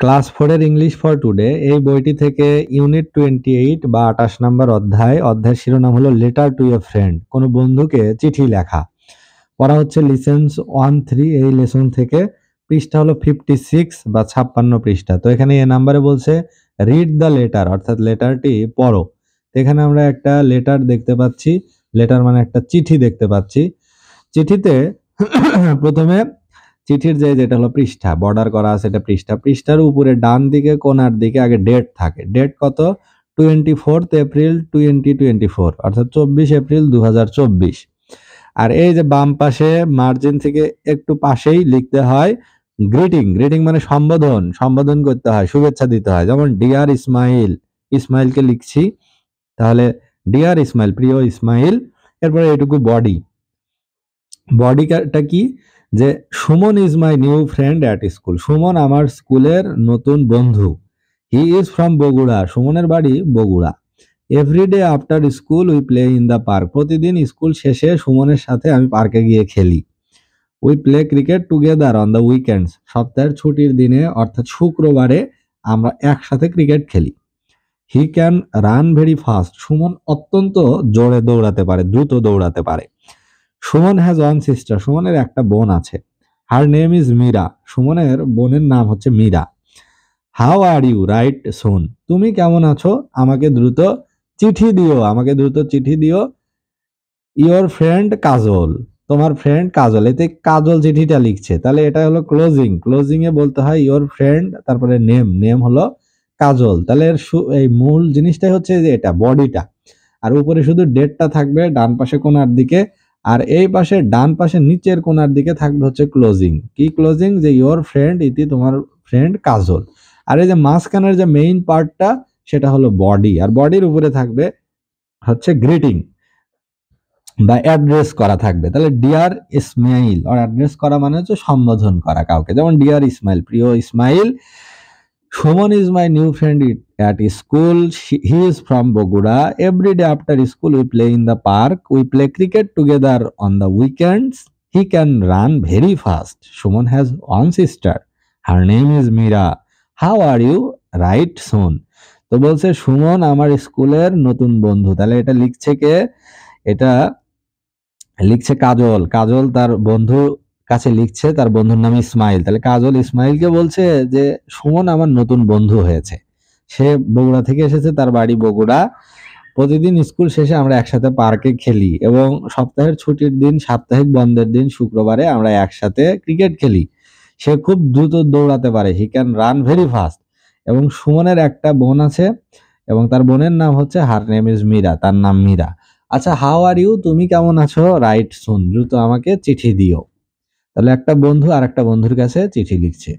Class 4 এর English for today এই বইটি থেকে ইউনিট 28 বা 28 নম্বর অধ্যায়ের শিরোনাম হলো লেটার টু এ ফ্রেন্ড, কোনো বন্ধুকে চিঠি লেখা। পড়া হচ্ছে লিসেন্স 1-3 এই লেসন থেকে। পৃষ্ঠা হলো 56 বা 56 পৃষ্ঠা। তো এখানে এ নাম্বারে বলছে রিড দ্য লেটার, অর্থাৎ লেটারটি পড়ো। তো এখানে আমরা একটা লেটার দেখতে পাচ্ছি, লেটার মানে একটা চিঠি দেখতে পাচ্ছি। চিঠিতে প্রথমে চিঠির যেটা হলো পৃষ্ঠা, বর্ডার করা আছে এটা পৃষ্ঠার উপরে ডান দিকে কোণার দিকে আগে ডেট থাকে। ডেট কত? 24 এপ্রিল 2024, অর্থাৎ 24 এপ্রিল 2024। আর এই যে বাম পাশে মার্জিন থেকে একটু পাশেই লিখতে হয় গ্রিটিং। গ্রিটিং মানে সম্বোধন করতে হয়, শুভেচ্ছা দিতে হয়। যেমন ডিয়ার ইসমাইল, ইসমাইলকে লিখছি, তাহলে ডিয়ার ইসমাইল, প্রিয় ইসমাইল। এরপরে এইটুকু বডিটা কি, যে Suman is my new friend at school. Suman আমার স্কুলের নতুন বন্ধু। হি ইজ ফ্রম বগুড়া, সুমনের বাড়ি Bogura. Everyday after school we play in the park, প্রতিদিন স্কুল শেষে সুমনের সাথে আমি পার্কে গিয়ে খেলি। We play cricket together on the weekends, সপ্তাহের ছুটির দিনে অর্থাৎ শুক্রবারে আমরা একসাথে ক্রিকেট খেলি। He can run very fast, Suman অত্যন্ত জোরে দৌড়াতে পারে, দ্রুত দৌড়াতে পারে। সুমন হ্যাজ ওয়ান সিস্টার, সুমনের একটা বোন আছে। হার নেম ইজ মীরা, সুমনের বোনের নাম হচ্ছে Meera. How are you, right soon, তুমি কেমন আছো, আমাকে দ্রুত চিঠি দিও। ইয়োর ফ্রেন্ড কাজল, তোমার ফ্রেন্ড কাজল। এতে কাজল চিঠিটা লিখছে, তাহলে এটা হলো ক্লোজিং এ বলতে হয় ইয়োর ফ্রেন্ড, তারপরে নেম হলো কাজল। তাহলে এই মূল জিনিসটাই হচ্ছে যে এটা বডিটা, আর উপরে শুধু ডেটটা থাকবে ডান পাশে কোণার দিকে, আর এই পাশে ডান পাশে নিচের কোণার দিকে থাকবে হচ্ছে ক্লোজিং। কি ক্লোজিং? যে ইয়োর ফ্রেন্ড, ইতি তোমার ফ্রেন্ড কাজল। আর এই যে মাঝখানের যে মেইন পার্টটা সেটা হলো বডি, আর বডির উপরে থাকবে হচ্ছে গ্রিটিং বা অ্যাড্রেস করা থাকবে। তাহলে ডিয়ার ইসমাইল, আর অ্যাড্রেস করা মানে হচ্ছে সম্বোধন করা কাউকে। যেমন ডিয়ার ইসমাইল, প্রিয় Ismail. Suman is my new friend at school. He is from Bogura. Every day after school, we play in the park. We play cricket together on the weekends. He can run very fast. Suman has one sister. Her name is Mira. How are you? Right soon. তো বলছে সুমন আমার স্কুলের নতুন বন্ধু। তাহলে এটা লিখছে কে? এটা লিখছে কাজল। কাজল তার বন্ধুর কাছে লিখছে, তার বন্ধুর নাম ইসমাইল। তাহলে কাজল ইসমাইলকে বলছে যে সুমন আমার নতুন বন্ধু হয়েছে। সে বগুড়া থেকে এসেছে, তার বাড়ি বগুড়া। প্রতিদিন স্কুল শেষে আমরা একসাথে পার্কে খেলি এবং সপ্তাহের ছুটির দিন, সাপ্তাহিক বন্ধের দিন শুক্রবারে আমরা একসাথে ক্রিকেট খেলি। সে খুব দ্রুত দৌড়াতে পারে। হি ক্যান রান ভেরি ফাস্ট। এবং সুমনের একটা বোন আছে এবং তার বোনের নাম হচ্ছে হার নেম ইজ মীরা, তার নাম মীরা। আচ্ছা, হাউ আর ইউ, তুমি কেমন আছো, রাইট সুন, দ্রুত আমাকে চিঠি দিও। তাহলে একটা বন্ধু আর একটা বন্ধুর কাছে চিঠি লিখছে।